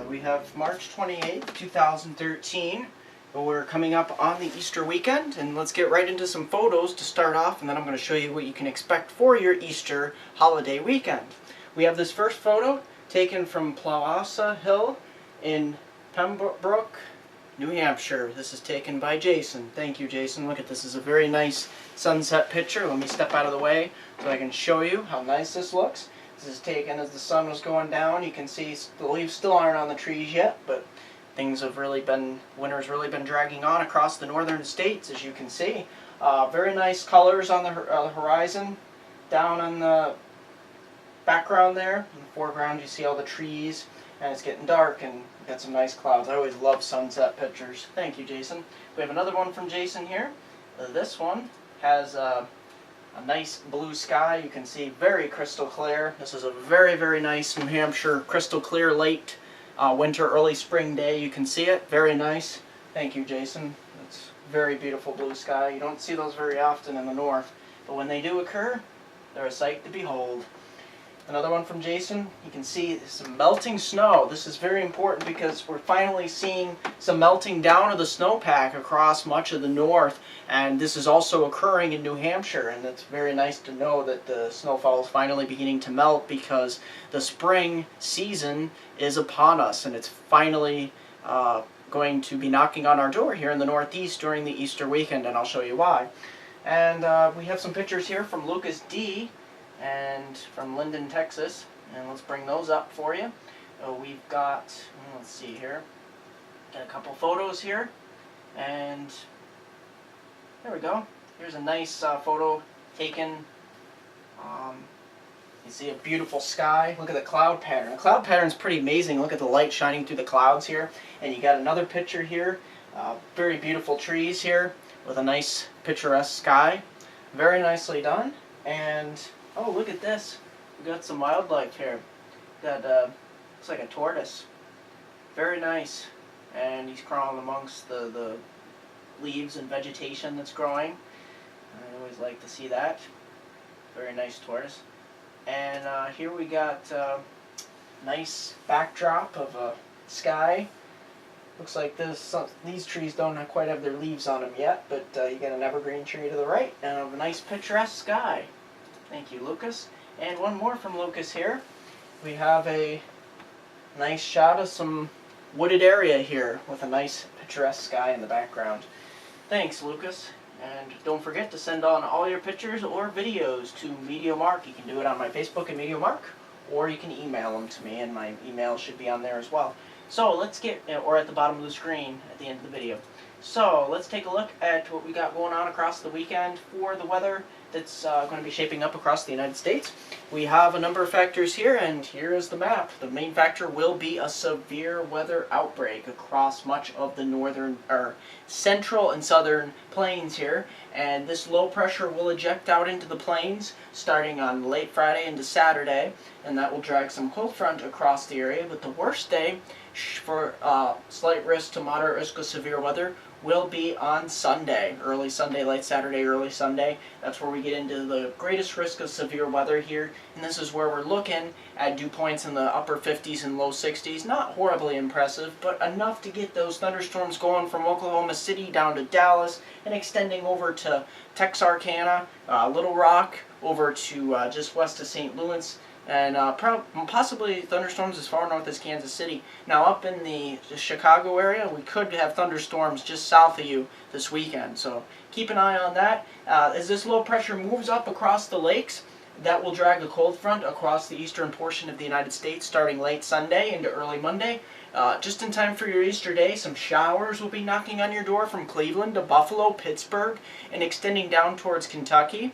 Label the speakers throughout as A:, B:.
A: We have March 28th, 2013. We're coming up on the Easter weekend, and let's get right into some photos to start off, and then I'm going to show you what you can expect for your Easter holiday weekend. We have this first photo taken from Plowassa Hill in Pembroke, New Hampshire. This is taken by Jason. Thank you, Jason. Look at this. This is a very nice sunset picture. Let me step out of the way so I can show you how nice this looks. This is taken as the sun was going down. You can see the leaves still aren't on the trees yet, but things have really been, winter's really been dragging on across the northern states, as you can see. Very nice colors on the horizon. Down on the background there, in the foreground, you see all the trees, and it's getting dark, and we've got some nice clouds. I always love sunset pictures. Thank you, Jason. We have another one from Jason here. This one has a nice blue sky. You can see very crystal clear. This is a very, very nice New Hampshire crystal clear late winter, early spring day. You can see it. Very nice. Thank you, Jason. It's very beautiful blue sky. You don't see those very often in the north, but when they do occur, they're a sight to behold. Another one from Jason. You can see some melting snow. This is very important because we're finally seeing some melting down of the snowpack across much of the north, and this is also occurring in New Hampshire, and it's very nice to know that the snowfall is finally beginning to melt because the spring season is upon us, and it's finally going to be knocking on our door here in the Northeast during the Easter weekend, and I'll show you why. And we have some pictures here from Lucas D. and from Linden, Texas, and let's bring those up for you. We've got, let's see here, got a couple photos here, and there we go. Here's a nice photo taken. You see a beautiful sky. Look at the cloud pattern. The cloud pattern is pretty amazing. Look at the light shining through the clouds here, and you got another picture here. Very beautiful trees here with a nice picturesque sky. Very nicely done. And oh, look at this. We got some wildlife here. Got looks like a tortoise. Very nice. And he's crawling amongst the leaves and vegetation that's growing. I always like to see that. Very nice tortoise. And here we got nice backdrop of a sky. Looks like these trees don't quite have their leaves on them yet, but you got an evergreen tree to the right and a nice picturesque sky. Thank you, Lucas. And one more from Lucas here. We have a nice shot of some wooded area here with a nice picturesque sky in the background. Thanks, Lucas. And don't forget to send on all your pictures or videos to MeteoMark. You can do it on my Facebook at MeteoMark, or you can email them to me, and my email should be on there as well. So let's get, or at the bottom of the screen at the end of the video. So let's take a look at what we got going on across the weekend for the weather that's going to be shaping up across the United States. We have a number of factors here, and here is the map. The main factor will be a severe weather outbreak across much of the northern, or central and southern plains here, and this low pressure will eject out into the plains starting on late Friday into Saturday, and that will drag some cold front across the area. But the worst day for slight risk to moderate risk of severe weather will be on Sunday, early Sunday, late Saturday, early Sunday. That's where we get into the greatest risk of severe weather here, and this is where we're looking at dew points in the upper 50s and low 60s. Not horribly impressive, but enough to get those thunderstorms going from Oklahoma City down to Dallas and extending over to Texarkana, Little Rock, over to just west of St. Louis, and possibly thunderstorms as far north as Kansas City. Now up in the Chicago area, we could have thunderstorms just south of you this weekend, so keep an eye on that. As this low pressure moves up across the lakes, that will drag a cold front across the eastern portion of the United States starting late Sunday into early Monday. Just in time for your Easter day, some showers will be knocking on your door from Cleveland to Buffalo, Pittsburgh, and extending down towards Kentucky.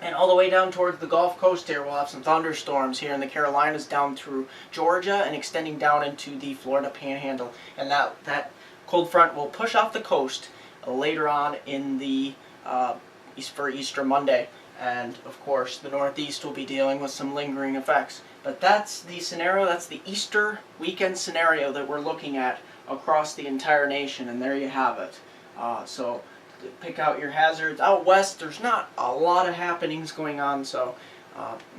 A: And all the way down towards the Gulf Coast here, we'll have some thunderstorms here in the Carolinas down through Georgia and extending down into the Florida Panhandle. And that cold front will push off the coast later on in the for Easter Monday. And of course, the Northeast will be dealing with some lingering effects. But that's the scenario, that's the Easter weekend scenario that we're looking at across the entire nation. And there you have it. So pick out your hazards. Out west, there's not a lot of happenings going on, so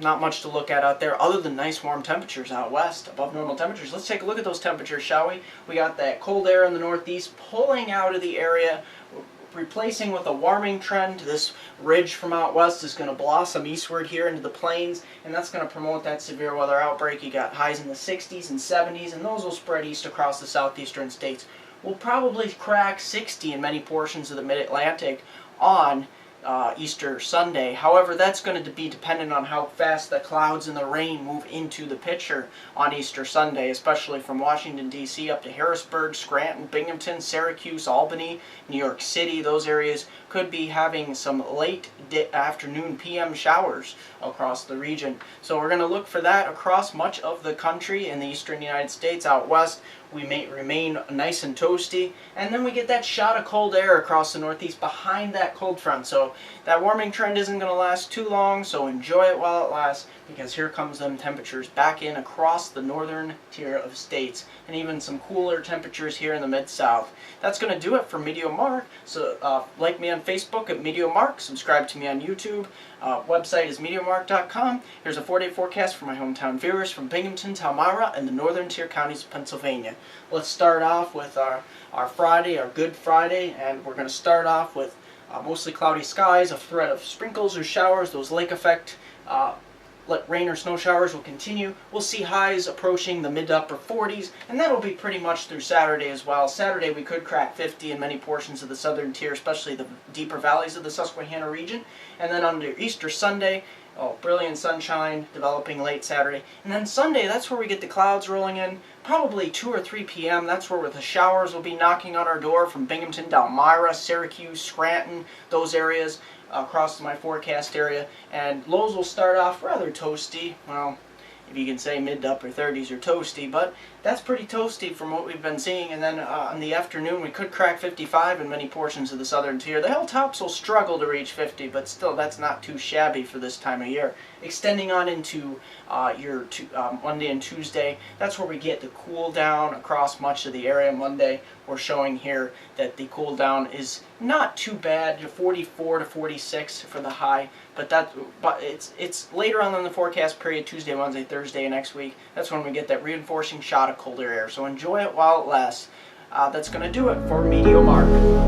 A: Not much to look at out there other than nice warm temperatures out west, above normal temperatures. Let's take a look at those temperatures, shall we? We got that cold air in the northeast pulling out of the area, replacing with a warming trend. This ridge from out west is going to blossom eastward here into the plains, and that's going to promote that severe weather outbreak. You got highs in the 60s and 70s, and those will spread east across the southeastern states. We'll probably crack 60 in many portions of the mid-Atlantic on Easter Sunday. However, that's going to be dependent on how fast the clouds and the rain move into the picture on Easter Sunday, especially from Washington, D.C. up to Harrisburg, Scranton, Binghamton, Syracuse, Albany, New York City. Those areas could be having some late afternoon PM showers across the region. So we're going to look for that across much of the country in the eastern United States. Out west, we may remain nice and toasty, and then we get that shot of cold air across the northeast behind that cold front. So that warming trend isn't going to last too long, so enjoy it while it lasts, because here comes them temperatures back in across the northern tier of states, and even some cooler temperatures here in the mid-south. That's going to do it for MeteoMark. So like me on Facebook at MeteoMark, subscribe to me on YouTube. Website is MeteoMark.com. Here's a 4-day forecast for my hometown viewers from Binghamton to Elmira and the northern tier counties of Pennsylvania. Let's start off with our Friday, our Good Friday, and we're going to start off with mostly cloudy skies, a threat of sprinkles or showers. Those lake effect rain or snow showers will continue. We'll see highs approaching the mid to upper 40s, and that'll be pretty much through Saturday as well. Saturday we could crack 50 in many portions of the southern tier, especially the deeper valleys of the Susquehanna region. And then on to Easter Sunday, brilliant sunshine developing late Saturday. And then Sunday, that's where we get the clouds rolling in, probably 2 or 3 p.m. That's where the showers will be knocking on our door from Binghamton to Elmira, Syracuse, Scranton, those areas across my forecast area. And lows will start off rather toasty. Well, if you can say mid to upper 30s are toasty, but that's pretty toasty from what we've been seeing. And then in the afternoon we could crack 55 in many portions of the southern tier. The hilltops will struggle to reach 50, but still that's not too shabby for this time of year. Extending on into your Monday and Tuesday, that's where we get the cool down across much of the area. Monday we're showing here that the cool down is not too bad, 44 to 46 for the high, but it's later on in the forecast period, Tuesday, Wednesday, Thursday, and next week. That's when we get that reinforcing shot of colder air. So enjoy it while it lasts. That's going to do it for MeteoMark.